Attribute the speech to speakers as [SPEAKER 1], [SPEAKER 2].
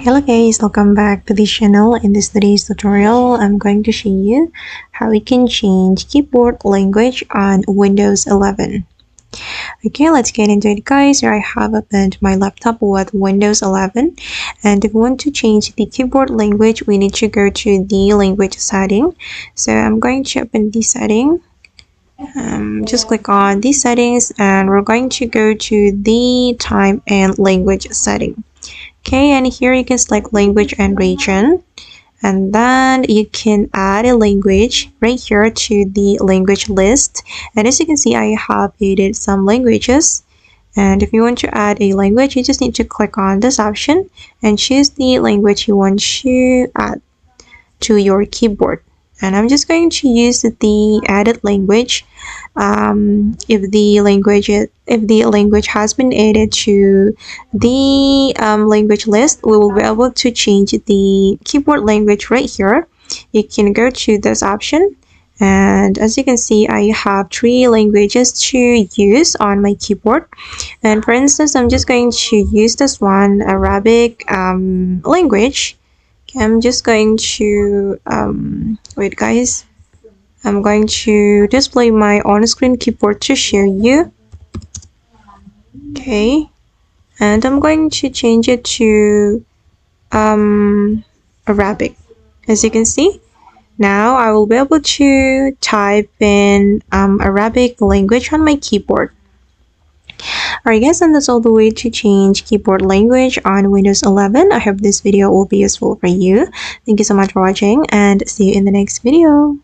[SPEAKER 1] Hello guys, welcome back to this channel. In today's tutorial, I'm going to show you how we can change keyboard language on Windows 11. Okay, let's get into it guys. Here I have opened my laptop with Windows 11, and if we want to change the keyboard language, we need to go to the language setting. So I'm going to open the setting. Just click on these settings and we're going to go to the time and language setting. Okay, and here you can select language and region, and then you can add a language right here to the language list. And as you can see, I have added some languages, and if you want to add a language, you just need to click on this option and choose the language you want to add to your keyboard. And I'm just going to use the added language. If the language has been added to the language list, we will be able to change the keyboard language right here. You can go to this option, and as you can see, I have 3 languages to use on my keyboard. And for instance, I'm just going to use this one, Arabic language. I'm just going to wait guys, I'm going to display my on-screen keyboard to show you. Okay, and I'm going to change it to Arabic. As you can see, now I will be able to type in Arabic language on my keyboard. Alright guys, and that's all the way to change keyboard language on Windows 11. I hope this video will be useful for you. Thank you so much for watching, and see you in the next video.